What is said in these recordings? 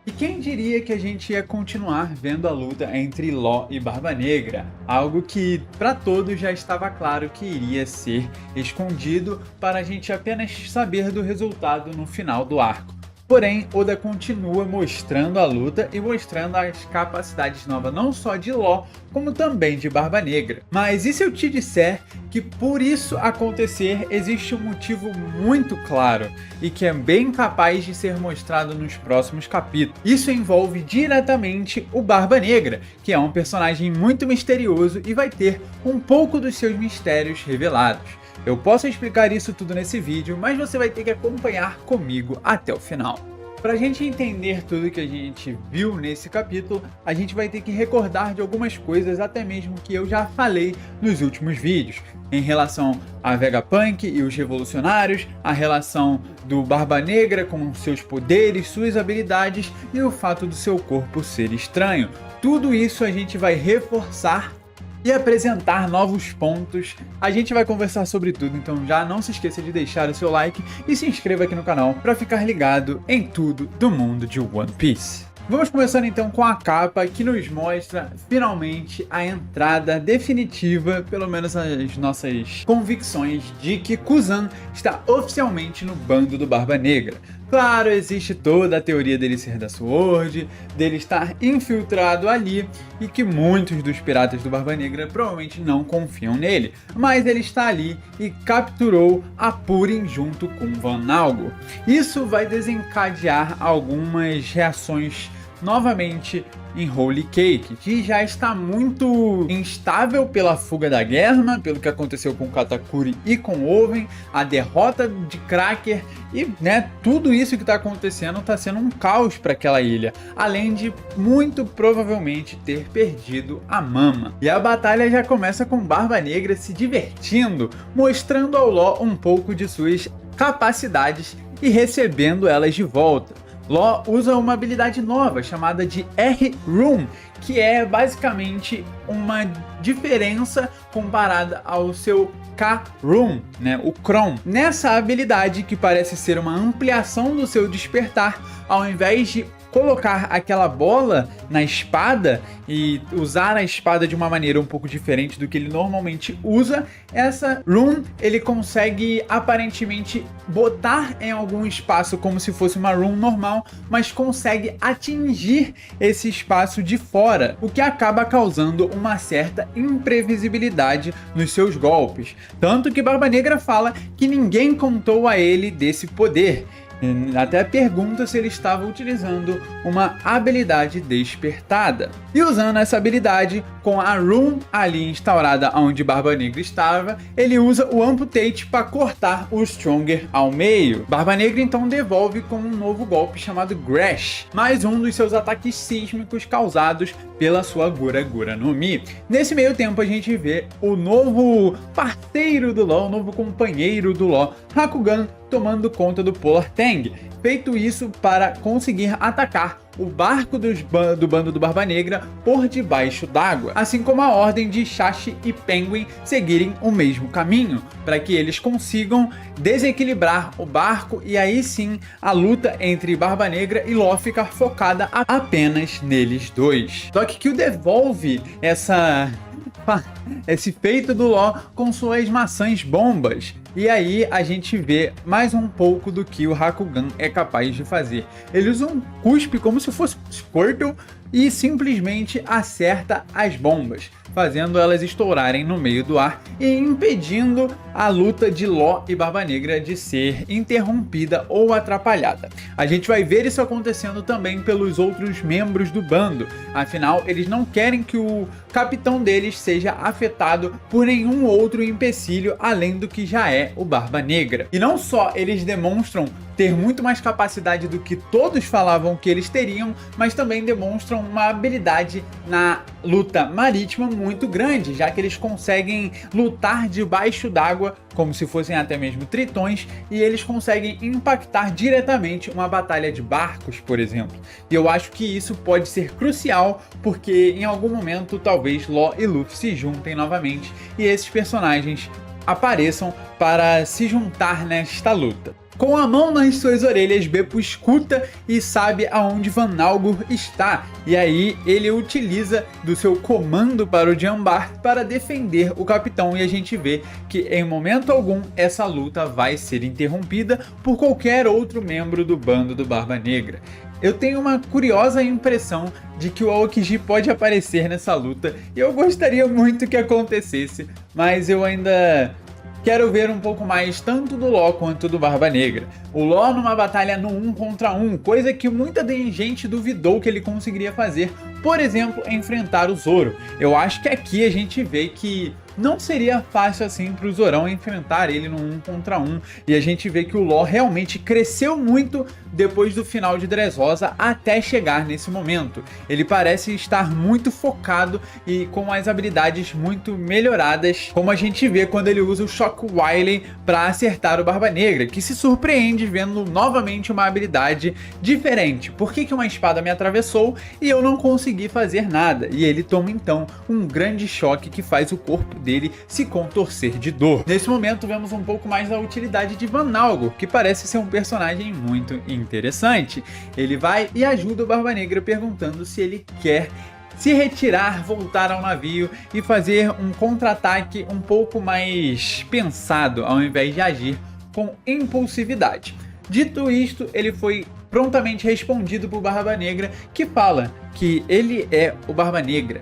E quem diria que a gente ia continuar vendo a luta entre Law e Barba Negra? Algo que para todos já estava claro que iria ser escondido para a gente apenas saber do resultado no final do arco. Porém, Oda continua mostrando a luta e mostrando as capacidades novas não só de Law, como também de Barba Negra. Mas e se eu te disser que por isso acontecer existe um motivo muito claro e que é bem capaz de ser mostrado nos próximos capítulos? Isso envolve diretamente o Barba Negra, que é um personagem muito misterioso e vai ter um pouco dos seus mistérios revelados. Eu posso explicar isso tudo nesse vídeo, mas você vai ter que acompanhar comigo até o final. Para a gente entender tudo que a gente viu nesse capítulo, a gente vai ter que recordar de algumas coisas até mesmo que eu já falei nos últimos vídeos, em relação a Vegapunk e os revolucionários, a relação do Barba Negra com seus poderes, suas habilidades e o fato do seu corpo ser estranho. Tudo isso a gente vai reforçar e apresentar novos pontos. A gente vai conversar sobre tudo, então já não se esqueça de deixar o seu like e se inscreva aqui no canal para ficar ligado em tudo do mundo de One Piece. Vamos começando então com a capa que nos mostra finalmente a entrada definitiva, pelo menos as nossas convicções de que Kuzan está oficialmente no bando do Barba Negra. Claro, existe toda a teoria dele ser da Sword, dele estar infiltrado ali e que muitos dos piratas do Barba Negra provavelmente não confiam nele, mas ele está ali e capturou a Purin junto com Van Algo. Isso vai desencadear algumas reações novamente em Holy Cake, que já está muito instável pela fuga da Germa, pelo que aconteceu com Katakuri e com Oven, a derrota de Cracker e tudo isso que está acontecendo está sendo um caos para aquela ilha, além de muito provavelmente ter perdido a Mama. E a batalha já começa com Barba Negra se divertindo, mostrando ao Law um pouco de suas capacidades e recebendo elas de volta. Law usa uma habilidade nova chamada de R-Room, que é basicamente uma diferença comparada ao seu K-Room, o Kron. Nessa habilidade, que parece ser uma ampliação do seu despertar, ao invés de colocar aquela bola na espada e usar a espada de uma maneira um pouco diferente do que ele normalmente usa, essa rune ele consegue aparentemente botar em algum espaço como se fosse uma rune normal, mas consegue atingir esse espaço de fora, o que acaba causando uma certa imprevisibilidade nos seus golpes. Tanto que Barba Negra fala que ninguém contou a ele desse poder. Até pergunta se ele estava utilizando uma habilidade despertada. E usando essa habilidade, com a rune ali instaurada onde Barba Negra estava, ele usa o Amputate para cortar o Stronger ao meio. Barba Negra então devolve com um novo golpe chamado Grash, mais um dos seus ataques sísmicos causados pela sua Gura Gura no Mi. Nesse meio tempo a gente vê o novo parceiro do Law, o novo companheiro do Law, Hakugan, tomando conta do Polar Tang. Feito isso para conseguir atacar o barco do bando do Barba Negra por debaixo d'água, assim como a ordem de Shashi e Penguin seguirem o mesmo caminho, para que eles consigam desequilibrar o barco e aí sim a luta entre Barba Negra e Law ficar focada apenas neles dois. Só que o devolve esse feito do Law com suas maçãs bombas. E aí a gente vê mais um pouco do que o Hakugan é capaz de fazer. Ele usa um cuspe como se fosse um Squirtle e simplesmente acerta as bombas, fazendo elas estourarem no meio do ar e impedindo a luta de Law e Barba Negra de ser interrompida ou atrapalhada. A gente vai ver isso acontecendo também pelos outros membros do bando, afinal eles não querem que o capitão deles seja afetado por nenhum outro empecilho além do que já é o Barba Negra. E não só eles demonstram ter muito mais capacidade do que todos falavam que eles teriam, mas também demonstram uma habilidade na luta marítima muito grande, já que eles conseguem lutar debaixo d'água como se fossem até mesmo tritões, e eles conseguem impactar diretamente uma batalha de barcos, por exemplo. E eu acho que isso pode ser crucial, porque em algum momento talvez Law e Luffy se juntem novamente e esses personagens apareçam para se juntar nesta luta. Com a mão nas suas orelhas, Beppo escuta e sabe aonde Van Nalgur está, e aí ele utiliza do seu comando para o Jean-Bart para defender o capitão, e a gente vê que em momento algum essa luta vai ser interrompida por qualquer outro membro do bando do Barba Negra. Eu tenho uma curiosa impressão de que o Aokiji pode aparecer nessa luta, e eu gostaria muito que acontecesse, mas eu ainda quero ver um pouco mais tanto do Law quanto do Barba Negra. O Law numa batalha no 1 contra 1, coisa que muita gente duvidou que ele conseguiria fazer, por exemplo, enfrentar o Zoro. Eu acho que aqui a gente vê que não seria fácil assim para o Zorão enfrentar ele no 1 contra 1, e a gente vê que o Law realmente cresceu muito depois do final de Dressrosa até chegar nesse momento. Ele parece estar muito focado e com as habilidades muito melhoradas, como a gente vê quando ele usa o Shock Wily para acertar o Barba Negra, que se surpreende vendo novamente uma habilidade diferente. Por que uma espada me atravessou e eu não consegui fazer nada? E ele toma então um grande choque que faz o corpo dele se contorcer de dor. Nesse momento vemos um pouco mais da utilidade de Van Nalgur, que parece ser um personagem muito interessante. Ele vai e ajuda o Barba Negra perguntando se ele quer se retirar, voltar ao navio e fazer um contra-ataque um pouco mais pensado, ao invés de agir com impulsividade. Dito isto, ele foi prontamente respondido por Barba Negra, que fala que ele é o Barba Negra.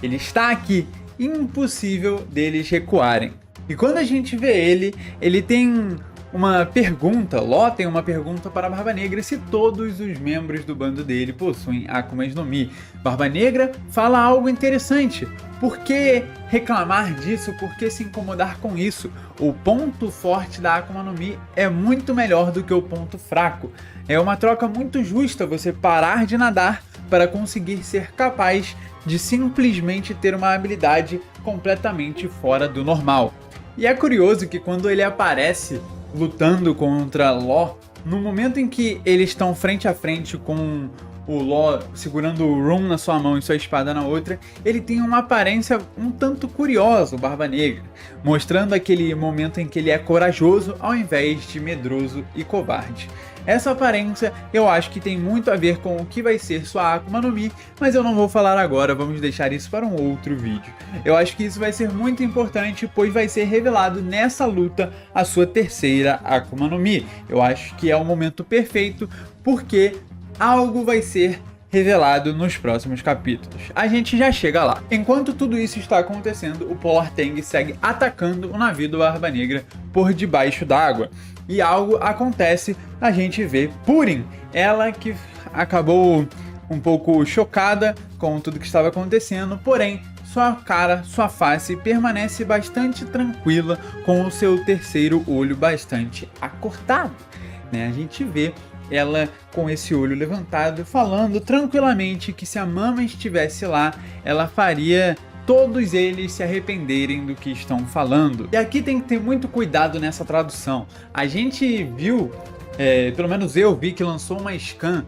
Ele está aqui, impossível deles recuarem. E quando a gente vê ele tem uma pergunta, Law tem uma pergunta para Barba Negra se todos os membros do bando dele possuem Akumas no Mi. Barba Negra fala algo interessante. Por que reclamar disso? Por que se incomodar com isso? O ponto forte da Akuma no Mi é muito melhor do que o ponto fraco. É uma troca muito justa você parar de nadar para conseguir ser capaz de simplesmente ter uma habilidade completamente fora do normal. E é curioso que quando ele aparece lutando contra Law, no momento em que eles estão frente a frente com o Law segurando o Rum na sua mão e sua espada na outra, ele tem uma aparência um tanto curiosa, o Barba Negra, mostrando aquele momento em que ele é corajoso ao invés de medroso e covarde. Essa aparência eu acho que tem muito a ver com o que vai ser sua Akuma no Mi, mas eu não vou falar agora, vamos deixar isso para um outro vídeo. Eu acho que isso vai ser muito importante, pois vai ser revelado nessa luta a sua terceira Akuma no Mi. Eu acho que é o momento perfeito, porque algo vai ser revelado nos próximos capítulos. A gente já chega lá. Enquanto tudo isso está acontecendo, o Polar Tang segue atacando o navio do Barba Negra por debaixo d'água. E algo acontece, a gente vê Purin, ela que acabou um pouco chocada com tudo que estava acontecendo, porém sua cara, sua face permanece bastante tranquila com o seu terceiro olho bastante acortado, né? A gente vê ela com esse olho levantado, falando tranquilamente que se a Mama estivesse lá, ela faria todos eles se arrependerem do que estão falando. E aqui tem que ter muito cuidado nessa tradução. A gente viu, pelo menos eu vi, que lançou uma scan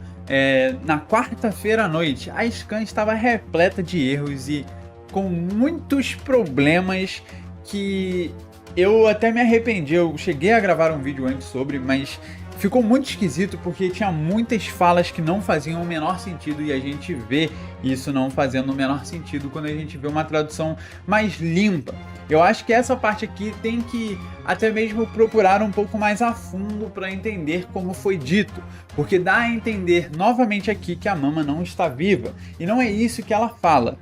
na quarta-feira à noite. A scan estava repleta de erros e com muitos problemas que eu até me arrependi. Eu cheguei a gravar um vídeo antes sobre, mas ficou muito esquisito porque tinha muitas falas que não faziam o menor sentido, e a gente vê isso não fazendo o menor sentido quando a gente vê uma tradução mais limpa. Eu acho que essa parte aqui tem que até mesmo procurar um pouco mais a fundo para entender como foi dito, porque dá a entender novamente aqui que a Mama não está viva, e não é isso que ela fala.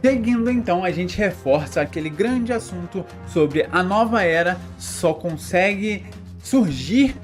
Seguindo então, a gente reforça aquele grande assunto sobre a nova era só consegue surgir.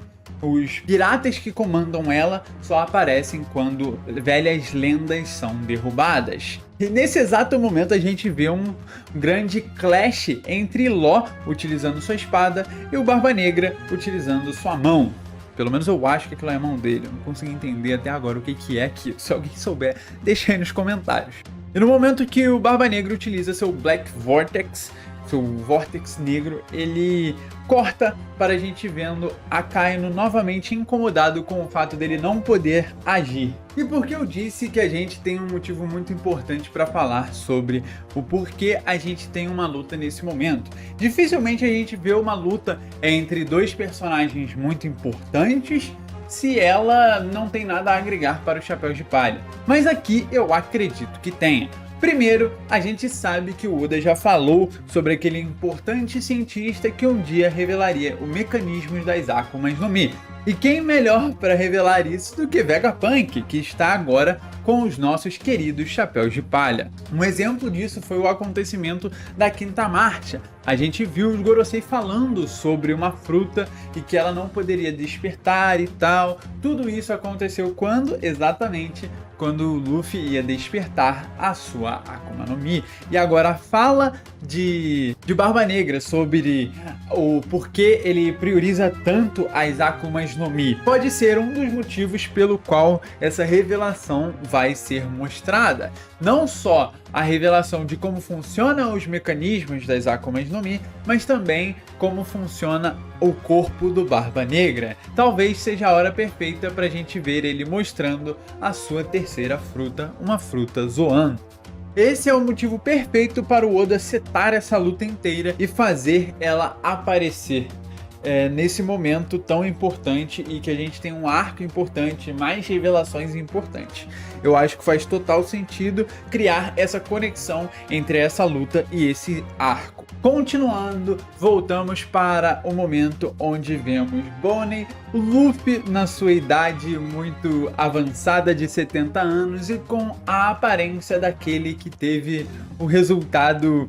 Os piratas que comandam ela só aparecem quando velhas lendas são derrubadas. E nesse exato momento a gente vê um grande clash entre Law utilizando sua espada e o Barba Negra utilizando sua mão. Pelo menos eu acho que aquilo é a mão dele, eu não consegui entender até agora o que é aquilo. Se alguém souber, deixa aí nos comentários. E no momento que o Barba Negra utiliza seu Black Vortex, seu vórtex negro, ele corta para a gente vendo Akainu novamente incomodado com o fato dele não poder agir. E por que eu disse que a gente tem um motivo muito importante para falar sobre o porquê a gente tem uma luta nesse momento. Dificilmente a gente vê uma luta entre dois personagens muito importantes se ela não tem nada a agregar para os Chapéus de Palha. Mas aqui eu acredito que tenha. Primeiro, a gente sabe que o Oda já falou sobre aquele importante cientista que um dia revelaria os mecanismos das Akumas no Mi. E quem melhor para revelar isso do que Vegapunk, que está agora com os nossos queridos Chapéus de Palha. Um exemplo disso foi o acontecimento da Quinta Marcha. A gente viu os Gorosei falando sobre uma fruta e que ela não poderia despertar e tal. Tudo isso aconteceu quando? Exatamente quando o Luffy ia despertar a sua Akuma no Mi. E agora fala de Barba Negra sobre o porquê ele prioriza tanto as Akumas no Mi. Pode ser um dos motivos pelo qual essa revelação vai ser mostrada. Não só a revelação de como funcionam os mecanismos das Akumas no Mi, mas também como funciona o corpo do Barba Negra. Talvez seja a hora perfeita para a gente ver ele mostrando a sua terceira fruta, uma fruta Zoan. Esse é o motivo perfeito para o Oda setar essa luta inteira e fazer ela aparecer nesse momento tão importante e que a gente tem um arco importante, mais revelações importantes. Eu acho que faz total sentido criar essa conexão entre essa luta e esse arco. Continuando, voltamos para o momento onde vemos Bonnie, o Luffy na sua idade muito avançada de 70 anos e com a aparência daquele que teve o resultado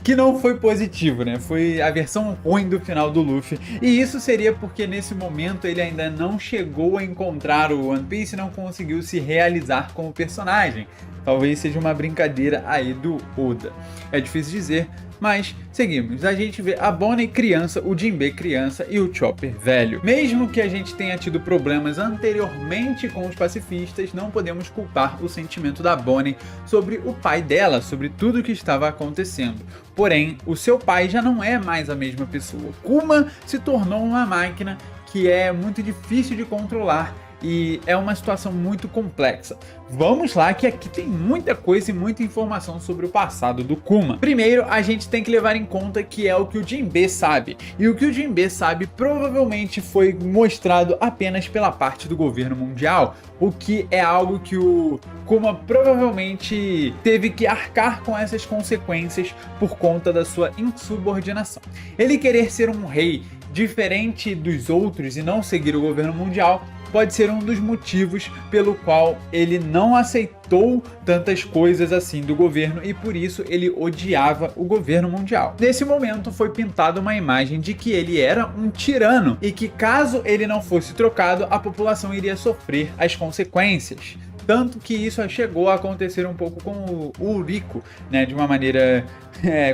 que não foi positivo, né? Foi a versão ruim do final do Luffy. E isso seria porque nesse momento ele ainda não chegou a encontrar o One Piece e não conseguiu se realizar como personagem. Talvez seja uma brincadeira aí do Oda. É difícil dizer, mas seguimos. A gente vê a Bonnie criança, o Jinbe criança e o Chopper velho. Mesmo que a gente tenha tido problemas anteriormente com os pacifistas, não podemos culpar o sentimento da Bonnie sobre o pai dela, sobre tudo o que estava acontecendo. Porém, o seu pai já não é mais a mesma pessoa. Kuma se tornou uma máquina que é muito difícil de controlar e é uma situação muito complexa. Vamos lá, que aqui tem muita coisa e muita informação sobre o passado do Kuma. Primeiro, a gente tem que levar em conta que é o que o Jinbe sabe. E o que o Jinbe sabe provavelmente foi mostrado apenas pela parte do governo mundial, o que é algo que o Kuma provavelmente teve que arcar com essas consequências por conta da sua insubordinação. Ele querer ser um rei diferente dos outros e não seguir o governo mundial pode ser um dos motivos pelo qual ele não aceitou tantas coisas assim do governo e por isso ele odiava o governo mundial. Nesse momento foi pintada uma imagem de que ele era um tirano e que caso ele não fosse trocado, a população iria sofrer as consequências. Tanto que isso chegou a acontecer um pouco com o Uriko, né, de uma maneira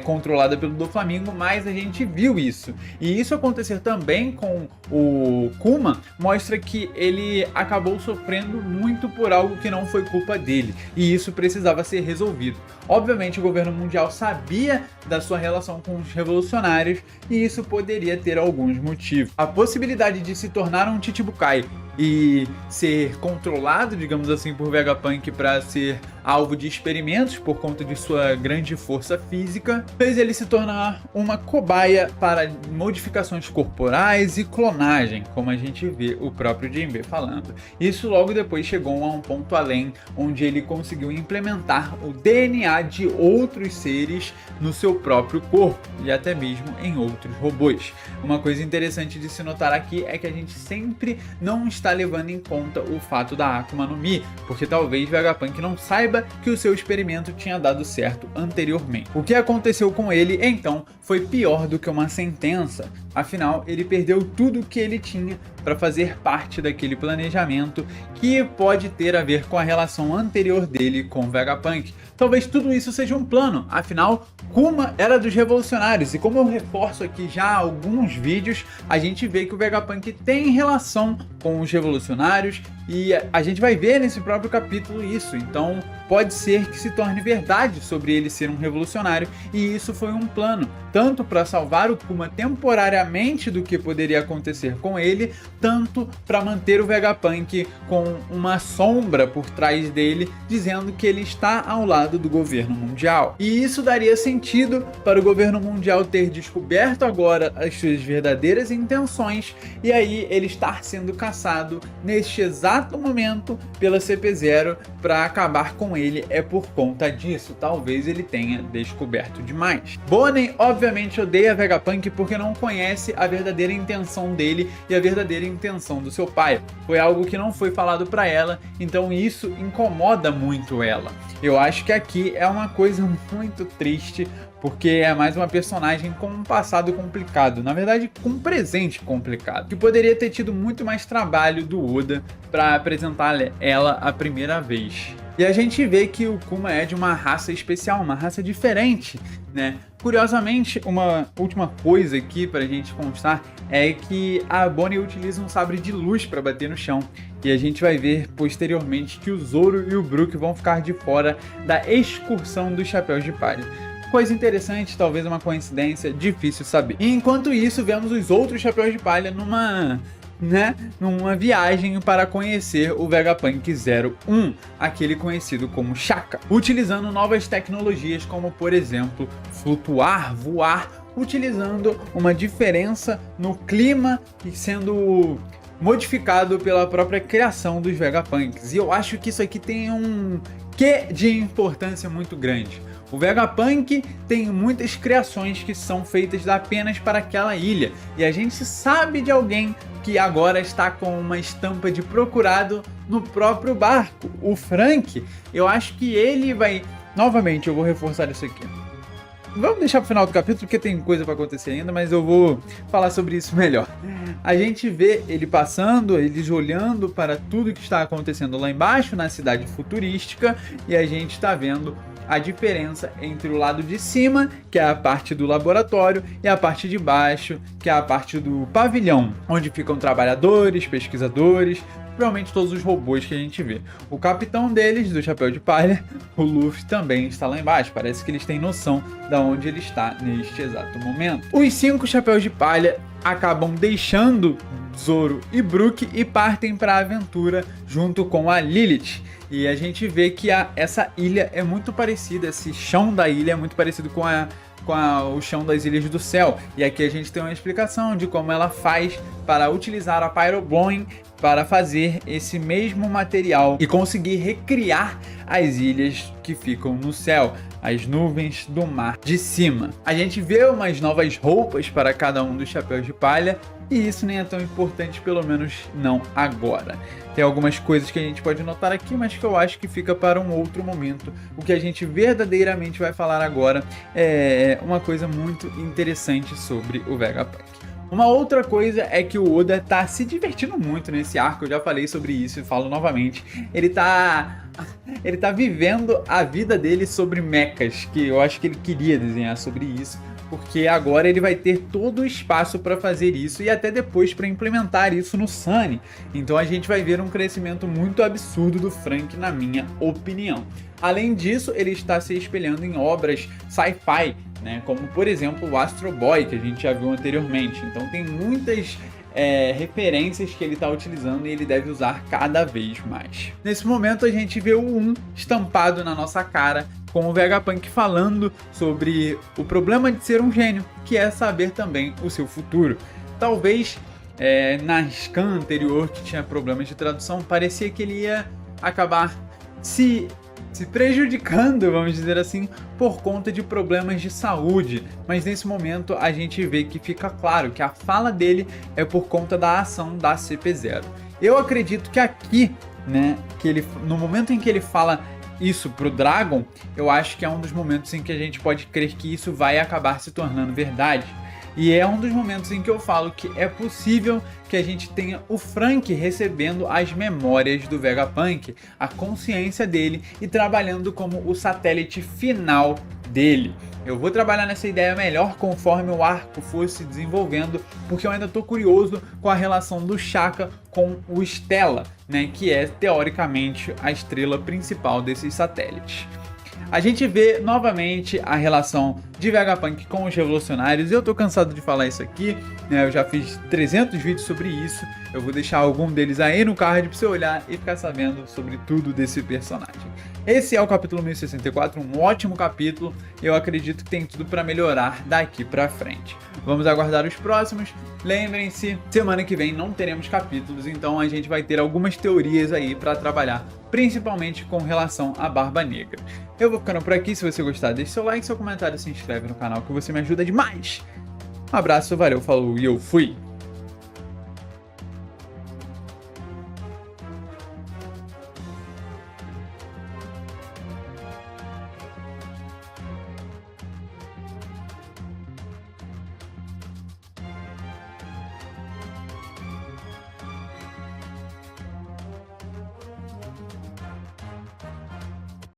controlada pelo Doflamingo, mas a gente viu isso. E isso acontecer também com o Kuma mostra que ele acabou sofrendo muito por algo que não foi culpa dele. E isso precisava ser resolvido. Obviamente o governo mundial sabia da sua relação com os revolucionários e isso poderia ter alguns motivos. A possibilidade de se tornar um Chichibukai e ser controlado, digamos assim, por Vegapunk para ser alvo de experimentos por conta de sua grande força física, fez ele se tornar uma cobaia para modificações corporais e clonagem, como a gente vê o próprio Jinbe falando. Isso logo depois chegou a um ponto além, onde ele conseguiu implementar o DNA de outros seres no seu próprio corpo e até mesmo em outros robôs. Uma coisa interessante de se notar aqui é que a gente sempre não está levando em conta o fato da Akuma no Mi, porque talvez Vegapunk não saiba que o seu experimento tinha dado certo anteriormente. O que aconteceu com ele, então, foi pior do que uma sentença. Afinal, ele perdeu tudo que ele tinha para fazer parte daquele planejamento que pode ter a ver com a relação anterior dele com o Vegapunk. Talvez tudo isso seja um plano, afinal, Kuma era dos revolucionários, e como eu reforço aqui já há alguns vídeos, a gente vê que o Vegapunk tem relação com os revolucionários, e a gente vai ver nesse próprio capítulo isso, então pode ser que se torne verdade sobre ele ser um revolucionário, e isso foi um plano, tanto para salvar o Kuma temporariamente do que poderia acontecer com ele, tanto para manter o Vegapunk com uma sombra por trás dele, dizendo que ele está ao lado do governo mundial. E isso daria sentido para o governo mundial ter descoberto agora as suas verdadeiras intenções, e aí ele estar sendo caçado neste exato momento pela CP0 para acabar com ele é por conta disso. Talvez ele tenha descoberto demais. Bonnie obviamente odeia Vegapunk porque não conhece a verdadeira intenção dele e a verdadeira intenção do seu pai. Foi algo que não foi falado para ela, então isso incomoda muito ela. Eu acho que aqui é uma coisa muito triste, porque é mais uma personagem com um passado complicado, na verdade com um presente complicado, que poderia ter tido muito mais trabalho do Oda para apresentar ela a primeira vez. E a gente vê que o Kuma é de uma raça especial, uma raça diferente, né? Curiosamente, uma última coisa aqui pra gente constar é que a Bonnie utiliza um sabre de luz para bater no chão. E a gente vai ver posteriormente que o Zoro e o Brook vão ficar de fora da excursão dos Chapéus de Palha. Coisa interessante, talvez uma coincidência, difícil saber. E enquanto isso, vemos os outros Chapéus de Palha numa viagem para conhecer o Vegapunk 01, aquele conhecido como Shaka, utilizando novas tecnologias como, por exemplo, flutuar, voar, utilizando uma diferença no clima e sendo modificado pela própria criação dos Vegapunks. E eu acho que isso aqui tem um quê de importância muito grande. O Vegapunk tem muitas criações que são feitas apenas para aquela ilha, e a gente sabe de alguém que agora está com uma estampa de procurado no próprio barco, o Frank. Eu acho que ele vai... Novamente, eu vou reforçar isso aqui. Vamos deixar para o final do capítulo, porque tem coisa para acontecer ainda, mas eu vou falar sobre isso melhor. A gente vê ele passando, eles olhando para tudo que está acontecendo lá embaixo, na cidade futurística, e a gente está vendo a diferença entre o lado de cima, que é a parte do laboratório, e a parte de baixo, que é a parte do pavilhão, onde ficam trabalhadores, pesquisadores, provavelmente todos os robôs que a gente vê. O capitão deles, do Chapéu de Palha, o Luffy, também está lá embaixo. Parece que eles têm noção de onde ele está neste exato momento. Os 5 Chapéus de Palha acabam deixando Zoro e Brook e partem para a aventura junto com a Lilith. E a gente vê que essa ilha é muito parecida, esse chão da ilha é muito parecido com o chão das Ilhas do Céu. E aqui a gente tem uma explicação de como ela faz para utilizar a Pyroblowing para fazer esse mesmo material e conseguir recriar as ilhas que ficam no céu, as nuvens do mar de cima. A gente vê umas novas roupas para cada um dos Chapéus de Palha, e isso nem é tão importante, pelo menos não agora. Tem algumas coisas que a gente pode notar aqui, mas que eu acho que fica para um outro momento. O que a gente verdadeiramente vai falar agora é uma coisa muito interessante sobre o Vegapunk. Uma outra coisa é que o Oda tá se divertindo muito nesse arco, eu já falei sobre isso e falo novamente. Ele tá vivendo a vida dele sobre mechas, que eu acho que ele queria desenhar sobre isso, porque agora ele vai ter todo o espaço para fazer isso e até depois para implementar isso no Sunny. Então a gente vai ver um crescimento muito absurdo do Frank, na minha opinião. Além disso, ele está se espelhando em obras sci-fi, né, como por exemplo o Astro Boy, que a gente já viu anteriormente. Então tem muitas referências que ele está utilizando e ele deve usar cada vez mais. Nesse momento a gente vê o 1 estampado na nossa cara, com o Vegapunk falando sobre o problema de ser um gênio, que é saber também o seu futuro. Talvez na scan anterior, que tinha problemas de tradução, parecia que ele ia acabar se prejudicando, vamos dizer assim, por conta de problemas de saúde. Mas nesse momento a gente vê que fica claro que a fala dele é por conta da ação da CP0. Eu acredito que aqui, né, no momento em que ele fala isso pro Dragon, eu acho que é um dos momentos em que a gente pode crer que isso vai acabar se tornando verdade. E é um dos momentos em que eu falo que é possível que a gente tenha o Frank recebendo as memórias do Vegapunk, a consciência dele e trabalhando como o satélite final dele. Eu vou trabalhar nessa ideia melhor conforme o arco for se desenvolvendo, porque eu ainda estou curioso com a relação do Shaka com o Stella, né, que é teoricamente a estrela principal desses satélites. A gente vê novamente a relação de Vegapunk com os revolucionários. Eu tô cansado de falar isso aqui, né? Eu já fiz 300 vídeos sobre isso. Eu vou deixar algum deles aí no card pra você olhar e ficar sabendo sobre tudo desse personagem. Esse é o capítulo 1064, um ótimo capítulo. Eu acredito que tem tudo para melhorar daqui pra frente. Vamos aguardar os próximos. Lembrem-se, semana que vem não teremos capítulos, então a gente vai ter algumas teorias aí para trabalhar, principalmente com relação à Barba Negra. Eu vou ficando por aqui. Se você gostar, deixe seu like, seu comentário, se inscreve no canal que você me ajuda demais. Um abraço, valeu, falou e eu fui!